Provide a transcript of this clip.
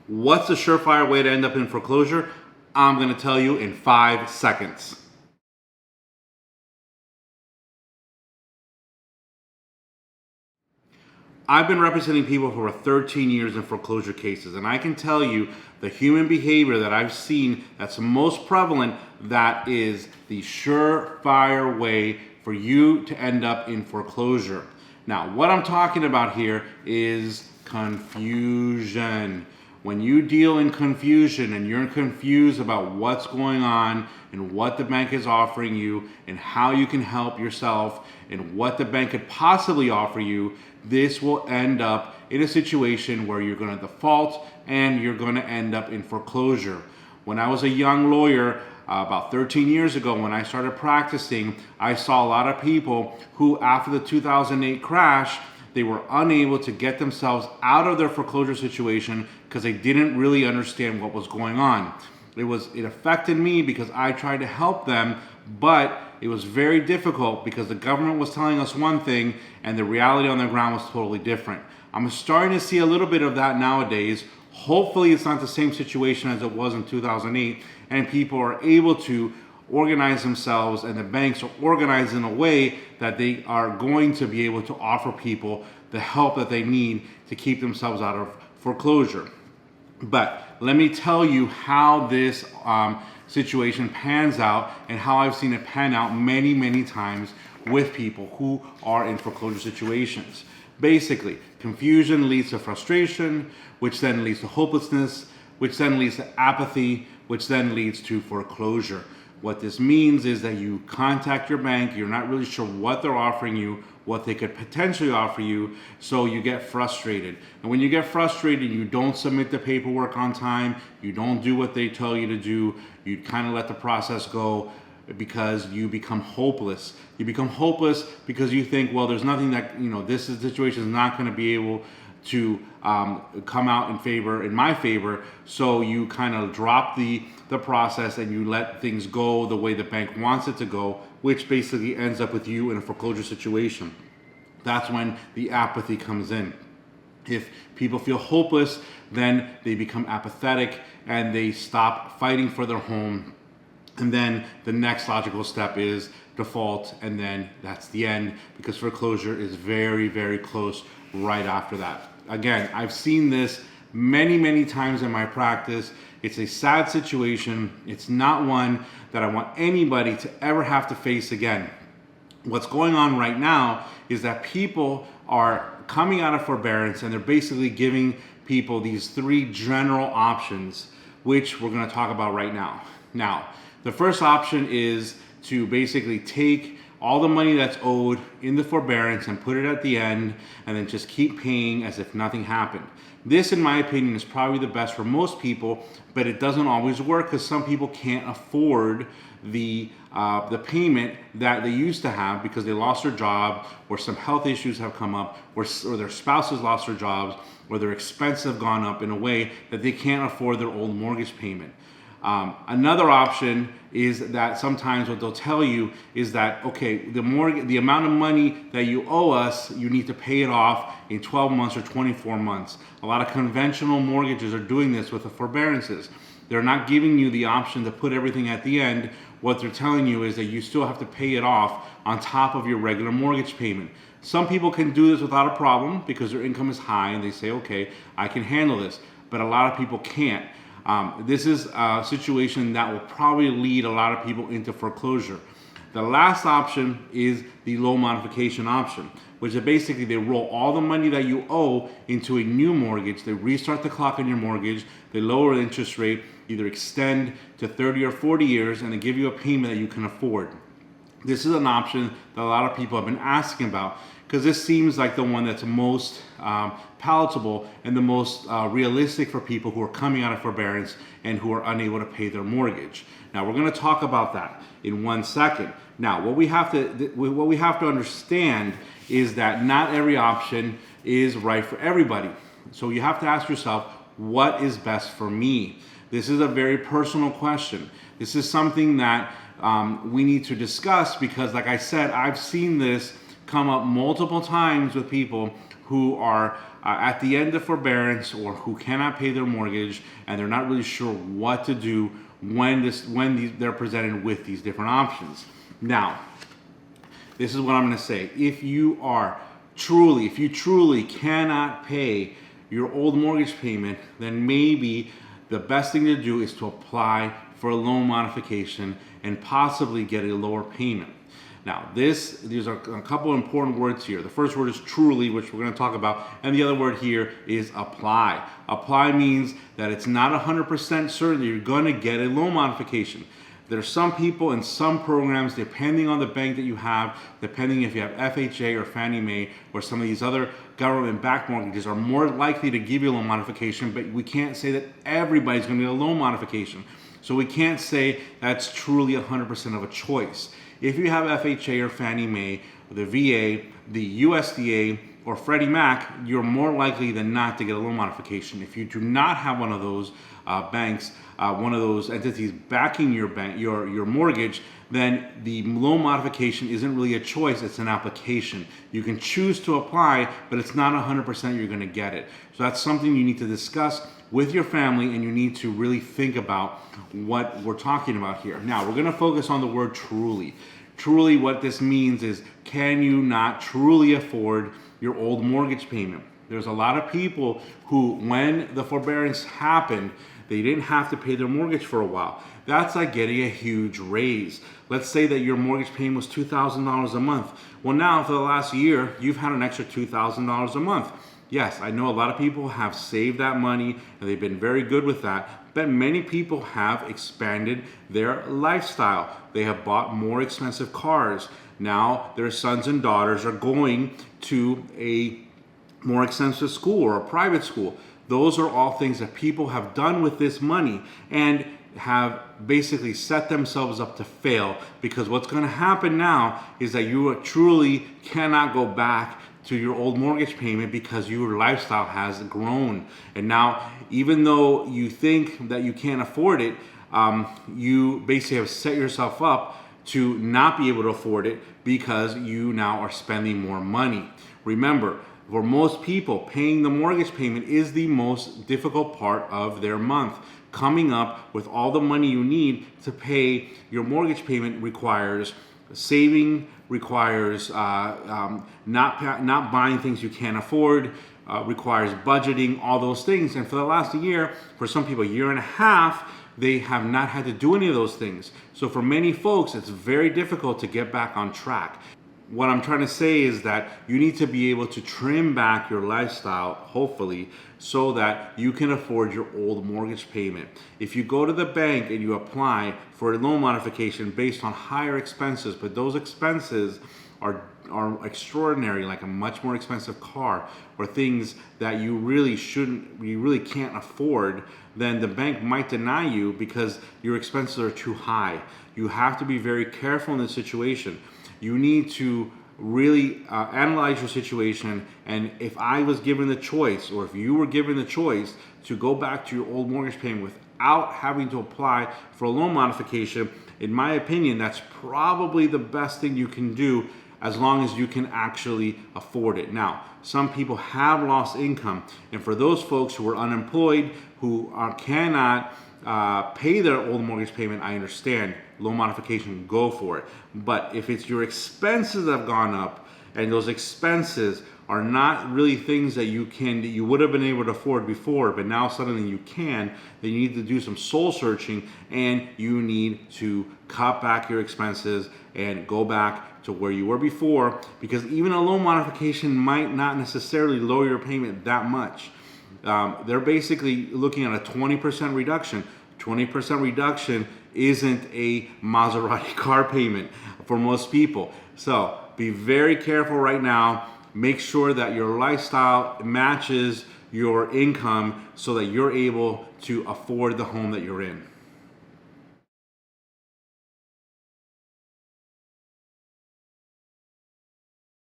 What's the surefire way to end up in foreclosure? I'm going to tell you in 5 seconds. I've been representing people for over 13 years in foreclosure cases, and I can tell you the human behavior that I've seen that's most prevalent, that is the surefire way for you to end up in foreclosure. Now, what I'm talking about here is confusion. When you deal in confusion and you're confused about what's going on and what the bank is offering you and how you can help yourself and what the bank could possibly offer you, this will end up in a situation where you're going to default and you're going to end up in foreclosure. When I was a young lawyer, about 13 years ago, when I started practicing, I saw a lot of people who, after the 2008 crash, they were unable to get themselves out of their foreclosure situation because they didn't really understand what was going on. It affected me because I tried to help them, but it was very difficult because the government was telling us one thing and the reality on the ground was totally different. I'm starting to see a little bit of that nowadays. Hopefully it's not the same situation as it was in 2008, and people are able to organize themselves and the banks are organized in a way that they are going to be able to offer people the help that they need to keep themselves out of foreclosure. But let me tell you how this situation pans out and how I've seen it pan out many, many times with people who are in foreclosure situations. Basically, confusion leads to frustration, which then leads to hopelessness, which then leads to apathy, which then leads to foreclosure. What this means is that you contact your bank, you're not really sure what they're offering you, what they could potentially offer you, so you get frustrated. And when you get frustrated, you don't submit the paperwork on time, you don't do what they tell you to do, you kind of let the process go because you become hopeless. You become hopeless because you think, well, there's nothing that, this situation is not going to be able to come out in my favor, so you kind of drop the process and you let things go the way the bank wants it to go, which basically ends up with you in a foreclosure situation. That's when the apathy comes in. If people feel hopeless, then they become apathetic and they stop fighting for their home. And then the next logical step is default, and then that's the end, because foreclosure is very, very close right after that. Again, I've seen this many, many times in my practice. It's a sad situation. It's not one that I want anybody to ever have to face again. What's going on right now is that people are coming out of forbearance and they're basically giving people these 3 general options, which we're going to talk about right now. Now, the first option is to basically take all the money that's owed in the forbearance and put it at the end and then just keep paying as if nothing happened. This, in my opinion, is probably the best for most people, but it doesn't always work because some people can't afford the payment that they used to have because they lost their job, or some health issues have come up, or their spouses lost their jobs, or their expenses have gone up in a way that they can't afford their old mortgage payment. Another option is that sometimes what they'll tell you is that, okay, the amount of money that you owe us, you need to pay it off in 12 months or 24 months. A lot of conventional mortgages are doing this with the forbearances. They're not giving you the option to put everything at the end. What they're telling you is that you still have to pay it off on top of your regular mortgage payment. Some people can do this without a problem because their income is high and they say, okay, I can handle this, but a lot of people can't. This is a situation that will probably lead a lot of people into foreclosure. The last option is the low modification option, which is basically they roll all the money that you owe into a new mortgage. They restart the clock on your mortgage. They lower the interest rate, either extend to 30 or 40 years, and they give you a payment that you can afford. This is an option that a lot of people have been asking about because this seems like the one that's most palatable and the most realistic for people who are coming out of forbearance and who are unable to pay their mortgage. Now, we're going to talk about that in 1 second. Now, what we have to understand is that not every option is right for everybody. So you have to ask yourself, what is best for me? This is a very personal question. This is something that we need to discuss because, like I said, I've seen this come up multiple times with people who are at the end of forbearance or who cannot pay their mortgage, and they're not really sure what to do when they're presented with these different options. Now, this is what I'm going to say. If you truly cannot pay your old mortgage payment, then maybe the best thing to do is to apply for a loan modification and possibly get a lower payment. Now, these are a couple of important words here. The first word is truly, which we're going to talk about, and the other word here is apply. Apply means that it's not 100% certain that you're going to get a loan modification. There are some people in some programs, depending on the bank that you have, depending if you have FHA or Fannie Mae or some of these other government-backed mortgages, are more likely to give you a loan modification, but we can't say that everybody's going to get a loan modification. So we can't say that's truly 100% of a choice. If you have FHA or Fannie Mae, the VA, the USDA, or Freddie Mac, you're more likely than not to get a loan modification. If you do not have one of those banks, one of those entities backing your mortgage, then the loan modification isn't really a choice, it's an application. You can choose to apply, but it's not 100% you're going to get it. So that's something you need to discuss with your family, and you need to really think about what we're talking about here. Now, we're going to focus on the word truly. Truly, what this means is, can you not truly afford your old mortgage payment? There's a lot of people who, when the forbearance happened, they didn't have to pay their mortgage for a while. That's like getting a huge raise. Let's say that your mortgage payment was $2,000 a month. Well, now for the last year, you've had an extra $2,000 a month. Yes, I know a lot of people have saved that money and they've been very good with that, but many people have expanded their lifestyle. They have bought more expensive cars. Now their sons and daughters are going to a more expensive school or a private school. Those are all things that people have done with this money and have basically set themselves up to fail, because what's going to happen now is that you truly cannot go back to your old mortgage payment because your lifestyle has grown. And now, even though you think that you can't afford it, you basically have set yourself up to not be able to afford it because you now are spending more money. Remember, for most people, paying the mortgage payment is the most difficult part of their month. Coming up with all the money you need to pay your mortgage payment requires saving, requires not buying things you can't afford, requires budgeting, all those things. And for the last year, for some people, a year and a half, they have not had to do any of those things. So for many folks, it's very difficult to get back on track. What I'm trying to say is that you need to be able to trim back your lifestyle, hopefully, so that you can afford your old mortgage payment. If you go to the bank and you apply for a loan modification based on higher expenses, but those expenses are extraordinary, like a much more expensive car or things that you really can't afford, then the bank might deny you because your expenses are too high. You have to be very careful in this situation. You need to really analyze your situation, and if I was given the choice, or if you were given the choice to go back to your old mortgage payment without having to apply for a loan modification, in my opinion, that's probably the best thing you can do, as long as you can actually afford it. Now, some people have lost income, and for those folks who are unemployed, who cannot pay their old mortgage payment, I understand. Loan modification, go for it. But if it's your expenses that have gone up, and those expenses are not really things that you would have been able to afford before, but now suddenly you can, then you need to do some soul searching, and you need to cut back your expenses and go back to where you were before, because even a loan modification might not necessarily lower your payment that much. They're basically looking at a 20% reduction. 20% reduction isn't a Maserati car payment for most people. So be very careful right now. Make sure that your lifestyle matches your income so that you're able to afford the home that you're in.